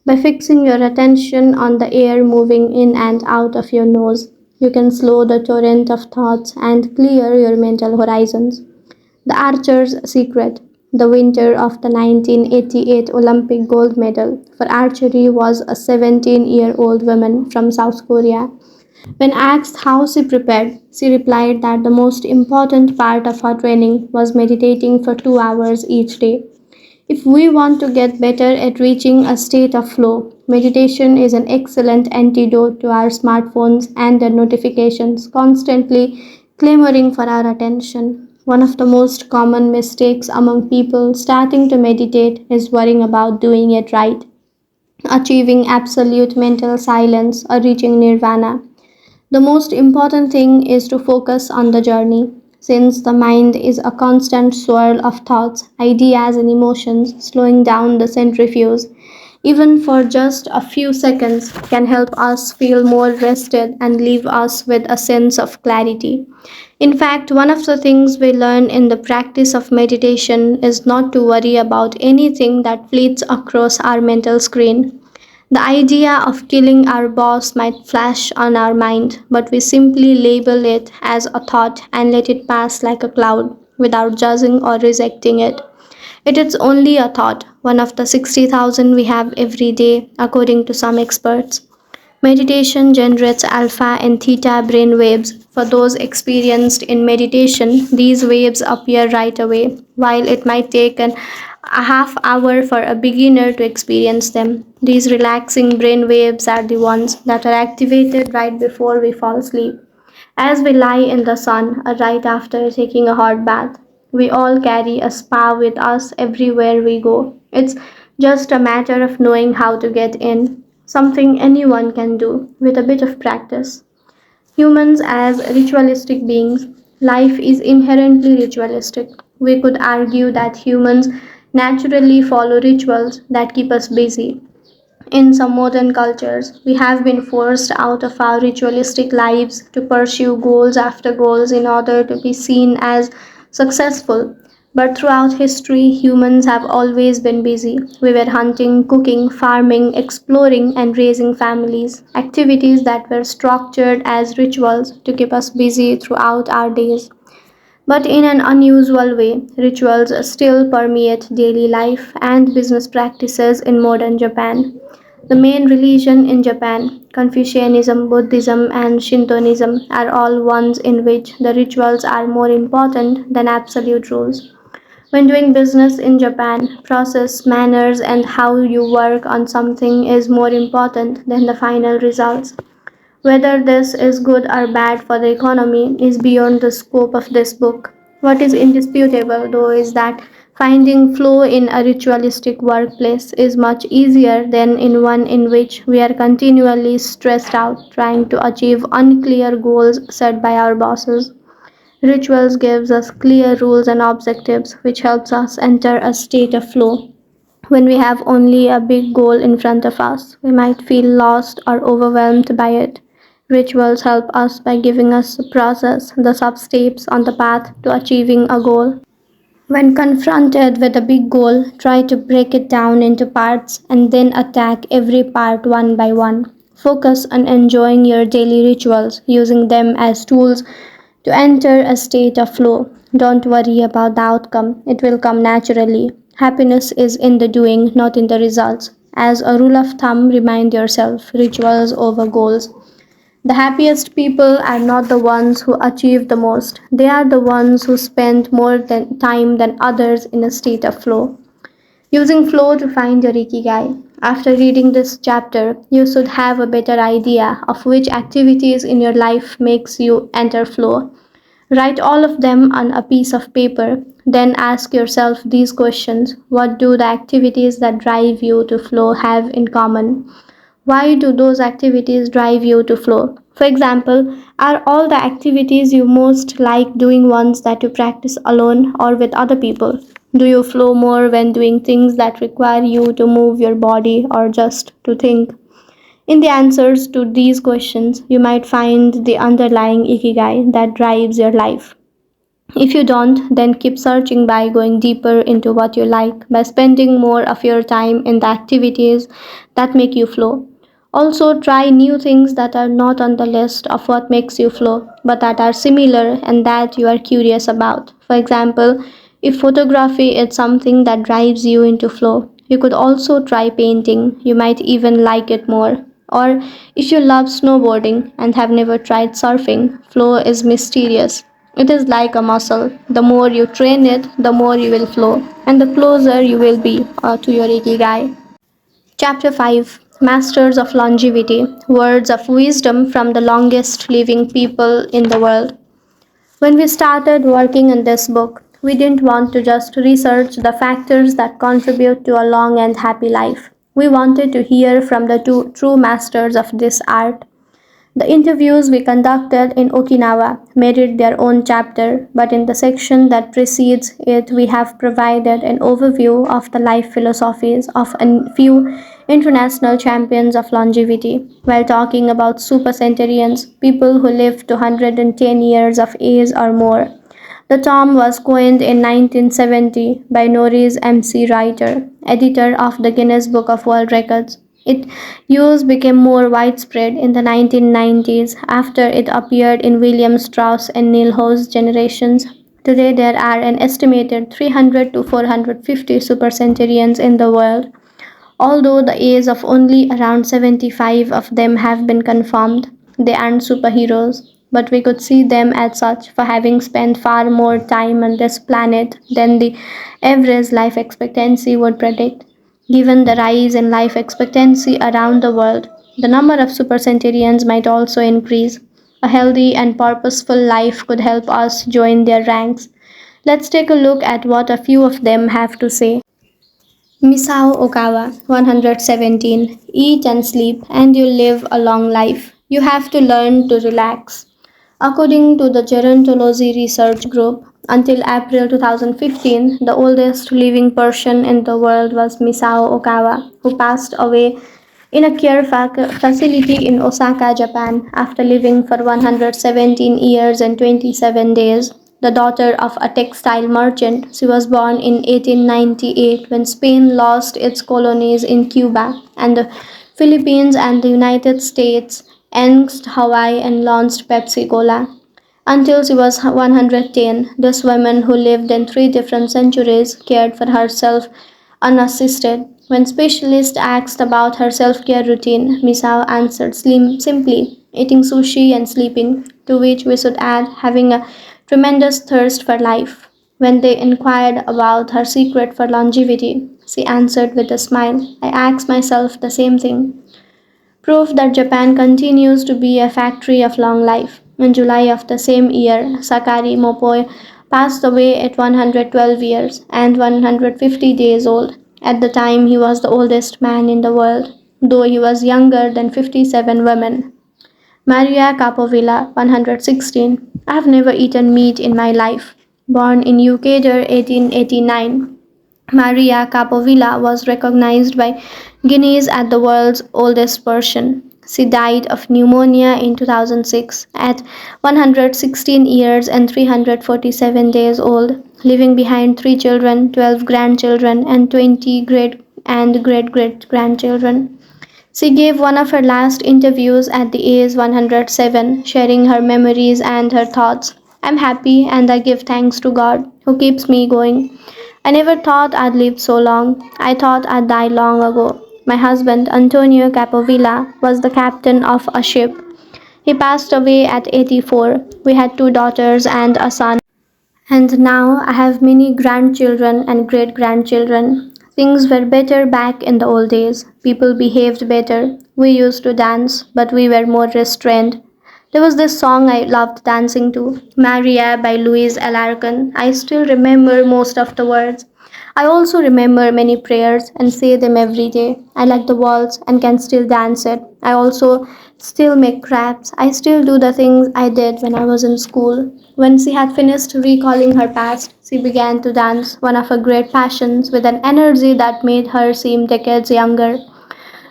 By fixing your attention on the air moving in and out of your nose, you can slow the torrent of thoughts and clear your mental horizons. The Archer's Secret. The winner of the 1988 Olympic gold medal for archery was a 17-year-old woman from South Korea. When asked how she prepared, she replied that the most important part of her training was meditating for 2 hours each day. If we want to get better at reaching a state of flow, meditation is an excellent antidote to our smartphones and their notifications constantly clamoring for our attention. One of the most common mistakes among people starting to meditate is worrying about doing it right, achieving absolute mental silence, or reaching nirvana. The most important thing is to focus on the journey, since the mind is a constant swirl of thoughts, ideas, and emotions. Slowing down the centrifuge, even for just a few seconds, can help us feel more rested and leave us with a sense of clarity. In fact, one of the things we learn in the practice of meditation is not to worry about anything that flits across our mental screen. The idea of killing our boss might flash on our mind, but we simply label it as a thought and let it pass like a cloud without judging or rejecting it. It is only a thought, one of the 60,000 we have every day, according to some experts. Meditation generates alpha and theta brain waves. For those experienced in meditation, these waves appear right away, while it might take a half hour for a beginner to experience them. These relaxing brain waves are the ones that are activated right before we fall asleep. As we lie in the sun right after taking a hot bath, we all carry a spa with us everywhere we go. It's just a matter of knowing how to get in, something anyone can do with a bit of practice. Humans, as ritualistic beings, life is inherently ritualistic. We could argue that humans naturally follow rituals that keep us busy. In some modern cultures, we have been forced out of our ritualistic lives to pursue goals after goals in order to be seen as successful. But throughout history, humans have always been busy. We were hunting, cooking, farming, exploring, and raising families, activities that were structured as rituals to keep us busy throughout our days. But in an unusual way, rituals still permeate daily life and business practices in modern Japan. The main religion in Japan, Confucianism, Buddhism, and Shintoism, are all ones in which the rituals are more important than absolute rules. When doing business in Japan, process, manners, and how you work on something is more important than the final results. Whether this is good or bad for the economy is beyond the scope of this book. What is indisputable, though, is that finding flow in a ritualistic workplace is much easier than in one in which we are continually stressed out trying to achieve unclear goals set by our bosses. Rituals gives us clear rules and objectives which helps us enter a state of flow. When we have only a big goal in front of us, we might feel lost or overwhelmed by it. Rituals help us by giving us the process, the sub steps on the path to achieving a goal. When confronted with a big goal, try to break it down into parts and then attack every part one by one. Focus on enjoying your daily rituals, using them as tools to enter a state of flow. Don't worry about the outcome, it will come naturally. Happiness is in the doing, not in the results. As a rule of thumb, remind yourself rituals over goals. The happiest people are not the ones who achieve the most. They are the ones who spend time than others in a state of flow. Using flow to find your Ikigai. After reading this chapter, you should have a better idea of which activities in your life makes you enter flow. Write all of them on a piece of paper. Then ask yourself these questions. What do the activities that drive you to flow have in common? Why do those activities drive you to flow? For example, are all the activities you most like doing ones that you practice alone or with other people? Do you flow more when doing things that require you to move your body or just to think? In the answers to these questions, you might find the underlying ikigai that drives your life. If you don't, then keep searching by going deeper into what you like, by spending more of your time in the activities that make you flow. Also, try new things that are not on the list of what makes you flow, but that are similar and that you are curious about. For example, if photography is something that drives you into flow, you could also try painting. You might even like it more. Or if you love snowboarding and have never tried surfing, flow is mysterious. It is like a muscle. The more you train it, the more you will flow, and the closer you will be to your ikigai. Chapter 5, Masters of Longevity, Words of Wisdom from the Longest Living People in the World. When we started working on this book, we didn't want to just research the factors that contribute to a long and happy life. We wanted to hear from the two true masters of this art. The interviews we conducted in Okinawa merit their own chapter, but in the section that precedes it, we have provided an overview of the life philosophies of a few international champions of longevity. While talking about supercentenarians, people who live to 110 years of age or more, the term was coined in 1970 by Norris M.C. Ryder, editor of the Guinness Book of World Records. Its use became more widespread in the 1990s after it appeared in William Strauss and Neil Howe's generations. Today, there are an estimated 300 to 450 supercentenarians in the world, although the age of only around 75 of them have been confirmed. They aren't superheroes, but we could see them as such for having spent far more time on this planet than the average life expectancy would predict. Given the rise in life expectancy around the world, the number of supercentenarians might also increase. A healthy and purposeful life could help us join their ranks. Let's take a look at what a few of them have to say. Misao Okawa, 117. Eat and sleep, and you live a long life. You have to learn to relax. According to the Gerontology Research Group, until April 2015, the oldest living person in the world was Misao Okawa, who passed away in a facility in Osaka, Japan, after living for 117 years and 27 days. The daughter of a textile merchant, she was born in 1898 when Spain lost its colonies in Cuba, and the Philippines and the United States annexed Hawaii and launched Pepsi Cola. Until she was 110, this woman who lived in three different centuries cared for herself unassisted. When specialists asked about her self-care routine, Misao answered simply, eating sushi and sleeping, to which we should add having a tremendous thirst for life. When they inquired about her secret for longevity, she answered with a smile, I asked myself the same thing. Proof that Japan continues to be a factory of long life. In July of the same year, Sakari Mopoi passed away at 112 years and 150 days old. At the time, he was the oldest man in the world, though he was younger than 57 women. Maria Capovilla, 116. I have never eaten meat in my life. Born in Ecuador 1889, Maria Capovilla was recognized by Guinness as the world's oldest person. She died of pneumonia in 2006 at 116 years and 347 days old, leaving behind 3 children, 12 grandchildren, and 20 great and great great grandchildren. She gave one of her last interviews at the age 107, sharing her memories and her thoughts. I'm happy and I give thanks to God who keeps me going. I never thought I'd live so long. I thought I'd die long ago. My husband, Antonio Capovilla, was the captain of a ship. He passed away at 84. We had 2 daughters and a son. And now I have many grandchildren and great grandchildren. Things were better back in the old days. People behaved better. We used to dance, but we were more restrained. There was this song I loved dancing to, Maria by Louise Alarcon. I still remember most of the words. I also remember many prayers and say them every day. I like the waltz and can still dance it. I also still make crafts. I still do the things I did when I was in school. When she had finished recalling her past, she began to dance, one of her great passions, with an energy that made her seem decades younger.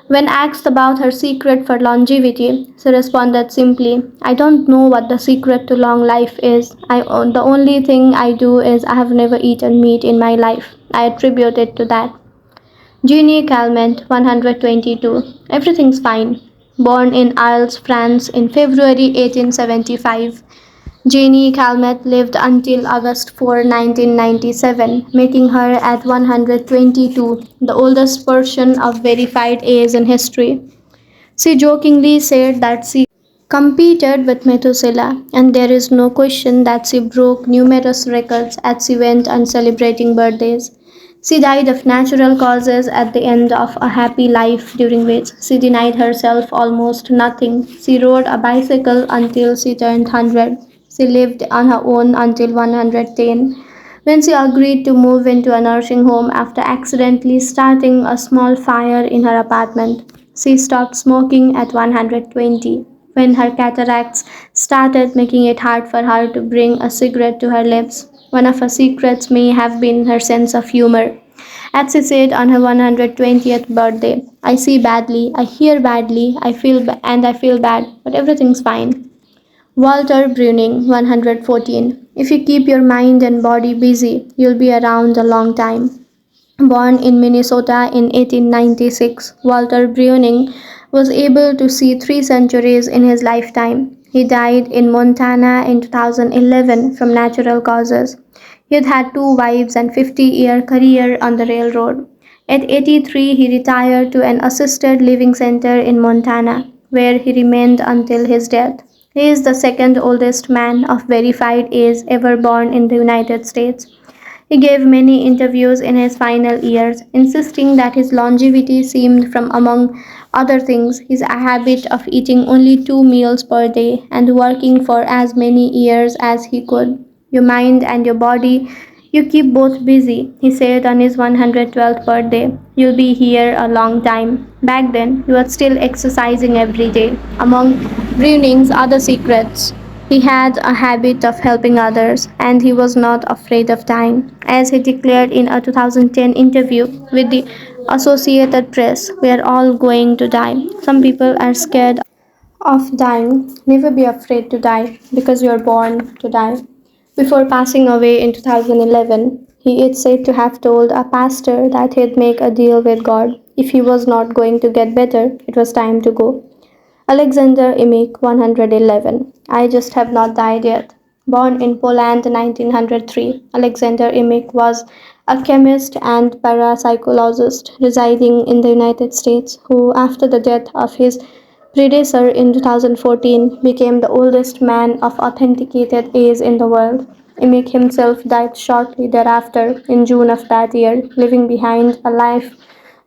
When asked about her secret for longevity, she responded simply, I don't know what the secret to long life is. The only thing I do is I have never eaten meat in my life. I attribute it to that. Jeannie Calment, 122. Everything's fine. Born in Arles, France in February 1875, Jeannie Calment lived until August 4, 1997, making her at 122 the oldest person of verified age in history. She jokingly said that she competed with Methuselah, and there is no question that she broke numerous records as she went on celebrating birthdays. She died of natural causes at the end of a happy life during which she denied herself almost nothing. She rode a bicycle until she turned 100. She lived on her own until 110, when she agreed to move into a nursing home after accidentally starting a small fire in her apartment. She stopped smoking at 120 when her cataracts started making it hard for her to bring a cigarette to her lips. One of her secrets may have been her sense of humor. As she said on her 120th birthday, I see badly, I hear badly, and I feel bad, but everything's fine. Walter Bruning, 114. If you keep your mind and body busy, you'll be around a long time. Born in Minnesota in 1896, Walter Bruning was able to see 3 centuries in his lifetime. He died in Montana in 2011 from natural causes. He had had 2 wives and 50-year career on the railroad. At 83, he retired to an assisted living center in Montana, where he remained until his death. He is the second oldest man of verified age ever born in the United States. He gave many interviews in his final years, insisting that his longevity seemed from, among other things, his habit of eating only 2 meals per day and working for as many years as he could. Your mind and your body, you keep both busy, he said on his 112th birthday. You'll be here a long time. Back then, he was still exercising every day. Among Bruning's other secrets, he had a habit of helping others, and he was not afraid of dying. As he declared in a 2010 interview with the Associated Press, we are all going to die. Some people are scared of dying. Never be afraid to die because you are born to die. Before passing away in 2011, he is said to have told a pastor that he'd make a deal with God. If he was not going to get better, it was time to go. Alexander Imik, 111. I just have not died yet. Born in Poland 1903, Alexander Imik was a chemist and parapsychologist residing in the United States who, after the death of his predecessor in 2014, became the oldest man of authenticated age in the world. Imik himself died shortly thereafter in June of that year, leaving behind a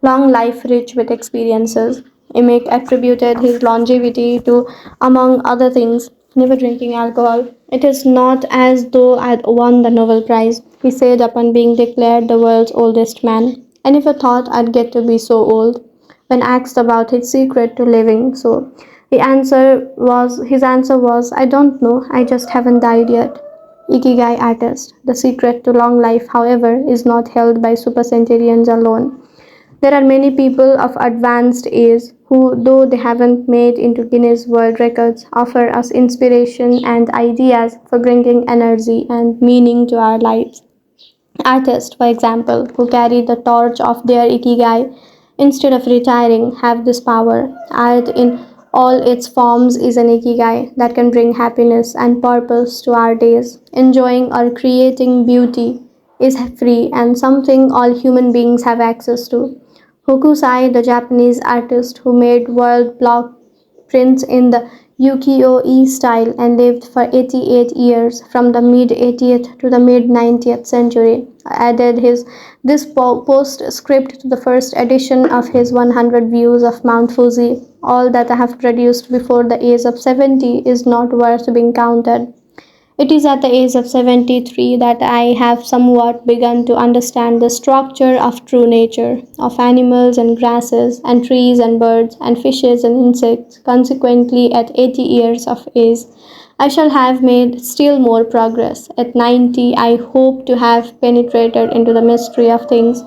long life rich with experiences. Emick attributed his longevity to, among other things, never drinking alcohol. It is not as though I'd won the Nobel Prize, he said upon being declared the world's oldest man. I never thought I'd get to be so old. When asked about his secret to living so His answer was, I don't know, I just haven't died yet. Ikigai artist. The secret to long life, however, is not held by supercentenarians alone. There are many people of advanced age who, though they haven't made into Guinness World Records, offer us inspiration and ideas for bringing energy and meaning to our lives. Artists, for example, who carry the torch of their ikigai instead of retiring, have this power. Art in all its forms is an ikigai that can bring happiness and purpose to our days. Enjoying or creating beauty is free and something all human beings have access to. Hokusai, the Japanese artist who made world block prints in the ukiyo-e style and lived for 88 years from the mid 80th to the mid 90th century, added this postscript to the first edition of his 100 views of Mount Fuji. All that I have produced before the age of 70 is not worth being counted. It is at the age of 73 that I have somewhat begun to understand the structure of true nature, of animals and grasses, and trees and birds, and fishes and insects. Consequently, at 80 years of age, I shall have made still more progress. At 90, I hope to have penetrated into the mystery of things.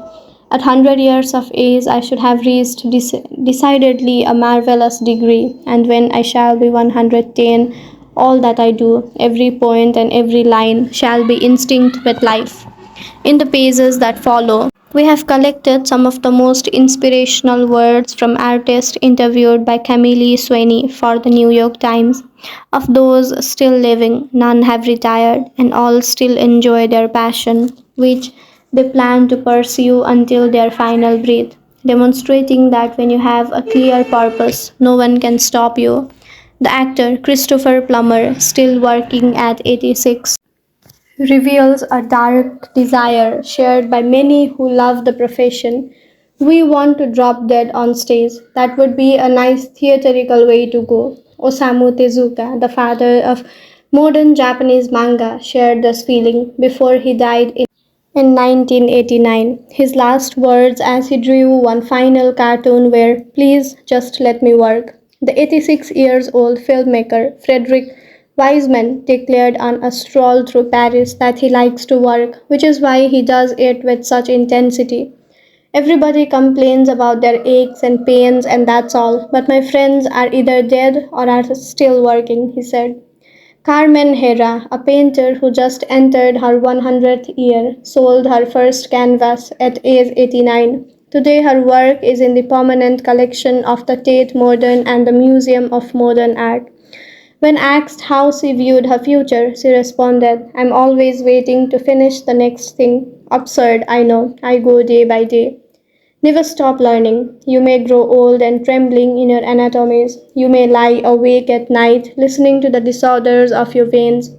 At 100 years of age, I should have reached decidedly a marvelous degree, and when I shall be 110, all that I do, every point and every line, shall be instinct with life. In the pages that follow, we have collected some of the most inspirational words from artists interviewed by Camille Sweeney for the New York Times. Of those still living, none have retired, and all still enjoy their passion, which they plan to pursue until their final breath, demonstrating that when you have a clear purpose, no one can stop you. The actor Christopher Plummer, still working at 86, reveals a dark desire shared by many who love the profession. We want to drop dead on stage. That would be a nice theatrical way to go. Osamu Tezuka, the father of modern Japanese manga, shared this feeling before he died in 1989. His last words as he drew one final cartoon were, please just let me work. The 86 years old filmmaker Frederick Wiseman declared on a stroll through Paris that he likes to work, which is why he does it with such intensity. Everybody complains about their aches and pains, and that's all. But my friends are either dead or are still working, he said. Carmen Herrera, a painter who just entered her 100th year, sold her first canvas at age 89. Today, her work is in the permanent collection of the Tate Modern and the Museum of Modern Art. When asked how she viewed her future, she responded, I'm always waiting to finish the next thing. Absurd, I know. I go day by day. Never stop learning. You may grow old and trembling in your anatomies. You may lie awake at night listening to the disorders of your veins.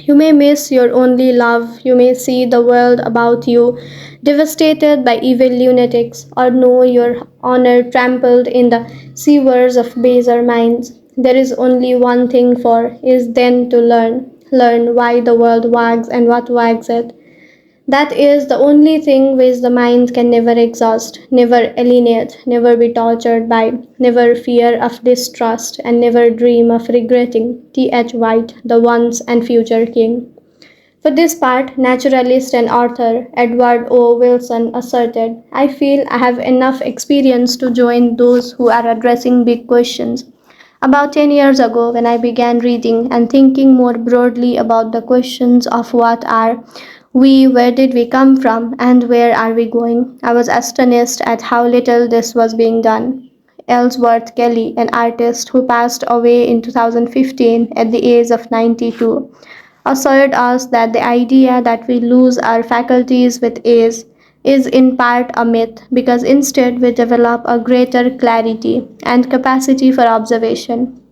You may miss your only love. You may see the world about you devastated by evil lunatics, or know your honor trampled in the sewers of baser minds. There is only one thing for, is then to learn. Learn why the world wags and what wags it. That is the only thing which the mind can never exhaust, never alienate, never be tortured by, never fear of distrust, and never dream of regretting. T. H. White, the once and future king. For this part, naturalist and author Edward O. Wilson asserted, I feel I have enough experience to join those who are addressing big questions. About 10 years ago, when I began reading and thinking more broadly about the questions of what are we, where did we come from, and where are we going, I was astonished at how little this was being done. Ellsworth Kelly, an artist who passed away in 2015 at the age of 92, assured us that the idea that we lose our faculties with age is in part a myth because instead we develop a greater clarity and capacity for observation.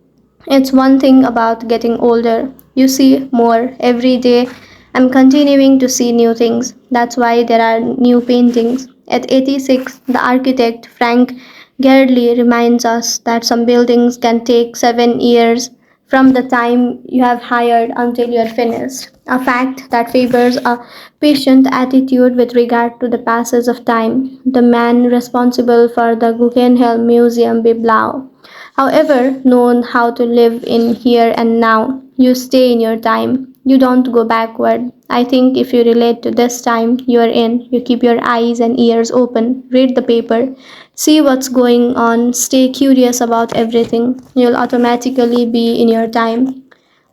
It's one thing about getting older. You see more every day. I'm continuing to see new things. That's why there are new paintings. At 86, the architect Frank Gerdley reminds us that some buildings can take 7 years from the time you have hired until you are finished, a fact that favors a patient attitude with regard to the passage of time. The man responsible for the Guggenheim Museum Biblau, however, known how to live in here and now. You stay in your time. You don't go backward. I think if you relate to this time you are in, you keep your eyes and ears open, read the paper, see what's going on, stay curious about everything. You'll automatically be in your time.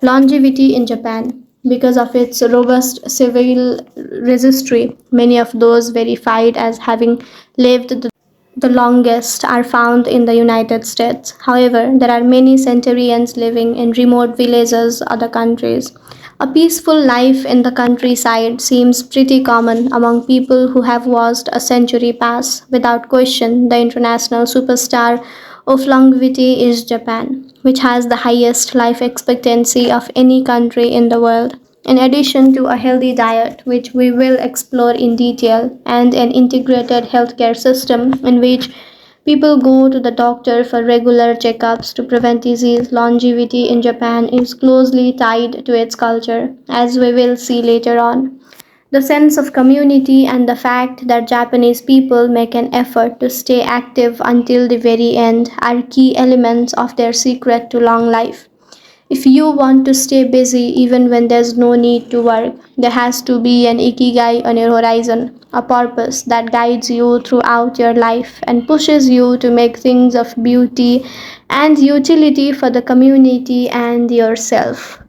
Longevity in Japan. Because of its robust civil registry, many of those verified as having lived the longest are found in the United States. However, there are many centurions living in remote villages, other countries. A peaceful life in the countryside seems pretty common among people who have watched a century pass. Without question, the international superstar of longevity is Japan, which has the highest life expectancy of any country in the world. In addition to a healthy diet, which we will explore in detail, and an integrated healthcare system in which people go to the doctor for regular checkups to prevent disease, longevity in Japan is closely tied to its culture, as we will see later on. The sense of community and the fact that Japanese people make an effort to stay active until the very end are key elements of their secret to long life. If you want to stay busy even when there's no need to work, there has to be an ikigai on your horizon, a purpose that guides you throughout your life and pushes you to make things of beauty and utility for the community and yourself.